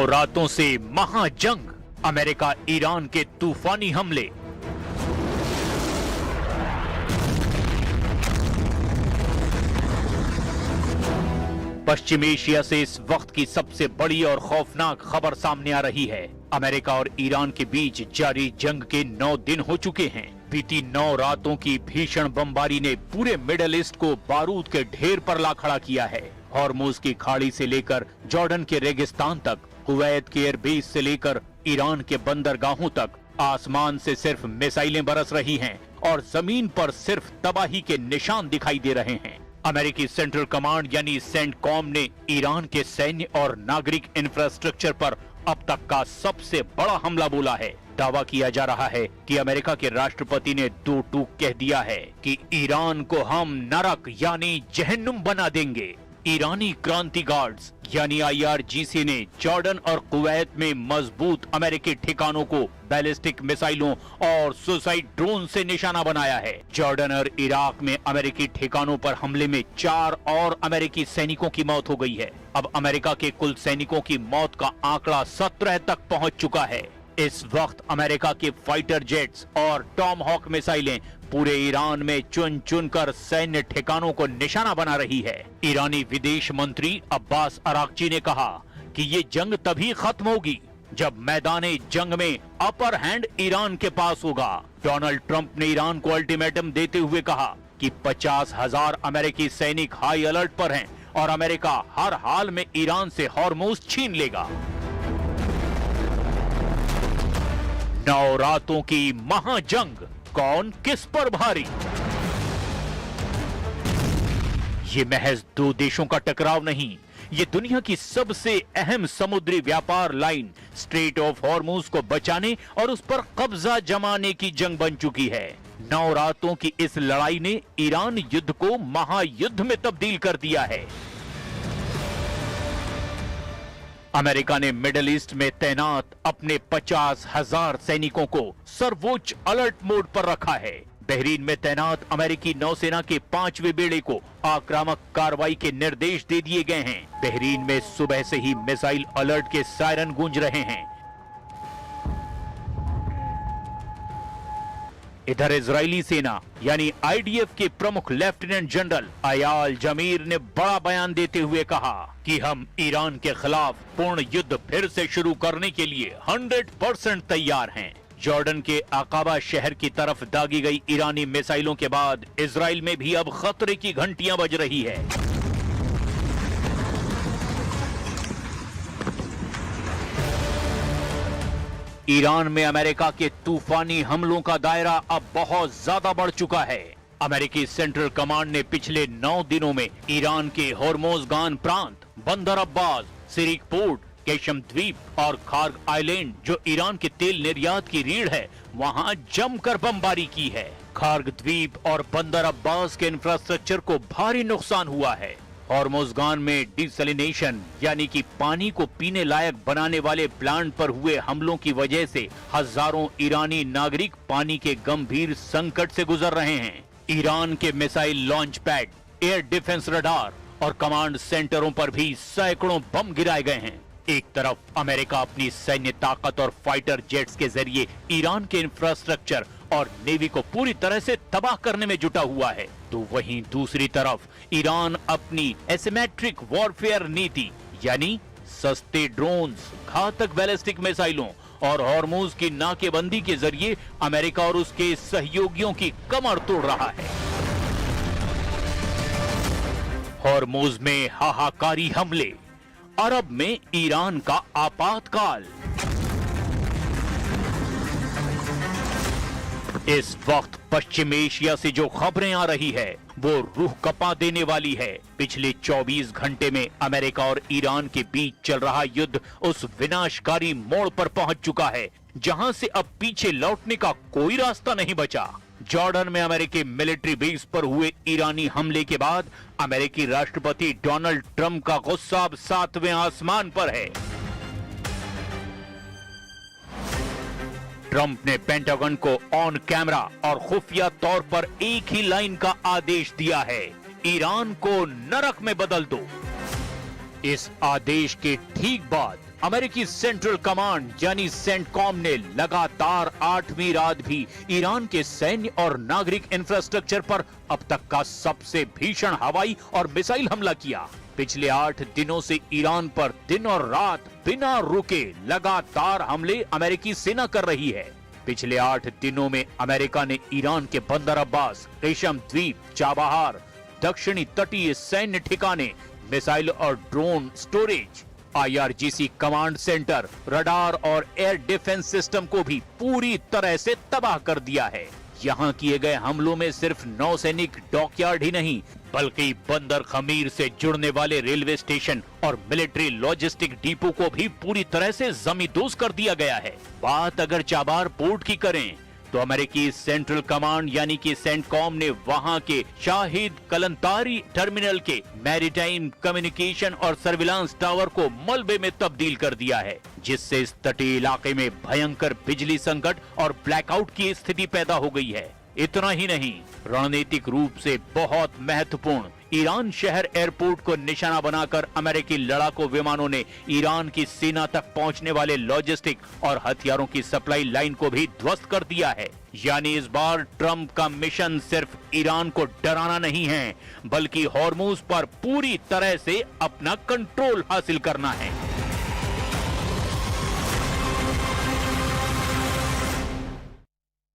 रातों से महाजंग, America Iran के तूफानी हमले। पश्चिम एशिया से इस वक्त की सबसे बड़ी और खौफनाक खबर सामने आ रही है। अमेरिका और ईरान के बीच जारी जंग के 9 दिन हो चुके हैं। बीती 9 रातों की भीषण बमबारी ने पूरे मिडिल ईस्ट को बारूद के ढेर पर ला खड़ा किया है। हॉर्मुज की खाड़ी से लेकर जॉर्डन के रेगिस्तान तक, कुवैत के एयरबेस से लेकर ईरान के बंदरगाहों तक आसमान से सिर्फ मिसाइलें बरस रही हैं और जमीन पर सिर्फ तबाही के निशान दिखाई दे रहे हैं। अमेरिकी सेंट्रल कमांड यानी सेंटकॉम ने ईरान के सैन्य और नागरिक इंफ्रास्ट्रक्चर पर अब तक का सबसे बड़ा हमला बोला है। दावा किया जा रहा है कि अमेरिका के राष्ट्रपति ने 2 टूक कह दिया है कि ईरान को हम नरक यानी जहन्नुम बना देंगे। ईरानी क्रांति गार्ड्स यानी IRGC ने जॉर्डन और कुवैत में मजबूत अमेरिकी ठिकानों को बैलिस्टिक मिसाइलों और सुसाइड ड्रोन से निशाना बनाया है। जॉर्डन और इराक में अमेरिकी ठिकानों पर हमले में 4 और अमेरिकी सैनिकों की मौत हो गई है। अब अमेरिका के कुल सैनिकों की मौत का आंकड़ा 17 तक पहुंच चुका है। इस वक्त अमेरिका के फाइटर जेट्स और टॉमहॉक मिसाइलें पूरे ईरान में चुन चुन कर सैन्य ठिकानों को निशाना बना रही है। ईरानी विदेश मंत्री अब्बास अराक्ची ने कहा कि ये जंग तभी खत्म होगी जब मैदाने जंग में अपर हैंड ईरान के पास होगा। डोनाल्ड ट्रंप ने ईरान को अल्टीमेटम देते हुए कहा कि 50,000 अमेरिकी सैनिक हाई अलर्ट पर हैं और अमेरिका हर हाल में ईरान से हॉर्मुज छीन लेगा। 9 रातों की महाजंग, कौन किस पर भारी? ये महज 2 देशों का टकराव नहीं, ये दुनिया की सबसे अहम समुद्री व्यापार लाइन स्ट्रेट ऑफ हॉर्मुज को बचाने और उस पर कब्जा जमाने की जंग बन चुकी है। 9 रातों की इस लड़ाई ने ईरान युद्ध को महायुद्ध में तब्दील कर दिया है। अमेरिका ने मिडिल ईस्ट में तैनात अपने 50,000 सैनिकों को सर्वोच्च अलर्ट मोड पर रखा है। बहरीन में तैनात अमेरिकी नौसेना के 5वें बेड़े को आक्रामक कार्रवाई के निर्देश दे दिए गए हैं। बहरीन में सुबह से ही मिसाइल अलर्ट के सायरन गूंज रहे हैं। इधर इजरायली सेना यानी IDF के प्रमुख लेफ्टिनेंट जनरल अयाल जमीर ने बड़ा बयान देते हुए कहा कि हम ईरान के खिलाफ पूर्ण युद्ध फिर से शुरू करने के लिए 100% तैयार हैं। जॉर्डन के अकाबा शहर की तरफ दागी गई ईरानी मिसाइलों के बाद इजराइल में भी अब खतरे की घंटियां बज रही है। ईरान में अमेरिका के तूफानी हमलों का दायरा अब बहुत ज्यादा बढ़ चुका है। अमेरिकी सेंट्रल कमांड ने पिछले 9 दिनों में ईरान के होर्मुजगान प्रांत, बंदर अब्बास, सिरिक पोर्ट, केशम द्वीप और खार्ग आइलैंड जो ईरान के तेल निर्यात की रीढ़ है, वहां जमकर बमबारी की है। खार्ग द्वीप और बंदर अब्बास के इंफ्रास्ट्रक्चर को भारी नुकसान हुआ है। हॉर्मुजगान में डिसैलिनेशन यानी कि पानी को पीने लायक बनाने वाले प्लांट पर हुए हमलों की वजह से हजारों ईरानी नागरिक पानी के गंभीर संकट से गुजर रहे हैं। ईरान के missile launch pad, air defence radar और कमांड सेंटरों पर भी सैकड़ों बम गिराए गए हैं। एक तरफ अमेरिका अपनी सैन्य ताकत और फाइटर जेट्स के जरिए ईरान के इंफ्रास्ट्रक्चर और नेवी को पूरी तरह से तबाह करने में जुटा हुआ है, तो वहीं दूसरी तरफ ईरान अपनी एसिमेट्रिक वॉरफेयर नीति यानी सस्ते ड्रोन्स, घातक बैलिस्टिक मिसाइलों और हॉर्मुज की नाकेबंदी के जरिए अमेरिका और उसके सहयोगियों की कमर तोड़ रहा है। हॉर्मुज में हाहाकारी हमले, अरब में ईरान का आपातकाल। इस वक्त पश्चिम एशिया से जो खबरें आ रही है वो रूह कपा देने वाली है। पिछले 24 घंटे में अमेरिका और ईरान के बीच चल रहा युद्ध उस विनाशकारी मोड़ पर पहुंच चुका है जहां से अब पीछे लौटने का कोई रास्ता नहीं बचा। जॉर्डन में अमेरिकी मिलिट्री बेस पर हुए ईरानी हमले के बाद अमेरिकी राष्ट्रपति डोनाल्ड ट्रंप का गुस्सा अब 7वें आसमान पर है। ट्रंप ने पेंटागन को ऑन कैमरा और खुफिया तौर पर एक ही लाइन का आदेश दिया है, ईरान को नरक में बदल दो। इस आदेश के ठीक बाद अमेरिकी सेंट्रल कमांड यानी सेंटकॉम ने लगातार 8वीं रात भी ईरान के सैन्य और नागरिक इंफ्रास्ट्रक्चर पर अब तक का सबसे भीषण हवाई और मिसाइल हमला किया। पिछले 8 दिनों से ईरान पर दिन और रात बिना रुके लगातार हमले अमेरिकी सेना कर रही है। पिछले 8 दिनों में अमेरिका ने ईरान के बंदर अब्बास, रेशम द्वीप, चाबहार, दक्षिणी तटीय सैन्य ठिकाने, मिसाइल और drone storage, IRGC command centre, radar और एयर डिफेंस सिस्टम को भी पूरी तरह से तबाह कर दिया है। यहाँ किए गए हमलों में सिर्फ नौसैनिक डॉकयार्ड ही नहीं, बल्कि बंदर खमीर से जुड़ने वाले रेलवे स्टेशन और मिलिट्री लॉजिस्टिक डिपो को भी पूरी तरह से जमींदोज कर दिया गया है। बात अगर चाबार पोर्ट की करें तो अमेरिकी सेंट्रल कमांड यानी कि सेंटकॉम ने वहां के शाहिद कलंतारी टर्मिनल के मैरीटाइम कम्युनिकेशन और सर्विलांस टावर को मलबे में तब्दील कर दिया है, जिससे इस तटीय इलाके में भयंकर बिजली संकट और ब्लैकआउट की स्थिति पैदा हो गई है। इतना ही नहीं, रणनीतिक रूप से बहुत महत्वपूर्ण ईरान शहर एयरपोर्ट को निशाना बनाकर अमेरिकी लड़ाकू विमानों ने ईरान की सीमा तक पहुंचने वाले लॉजिस्टिक और हथियारों की सप्लाई लाइन को भी ध्वस्त कर दिया है। यानी इस बार ट्रंप का मिशन सिर्फ ईरान को डराना नहीं है, बल्कि हॉर्मुज पर पूरी तरह से अपना कंट्रोल हासिल करना है।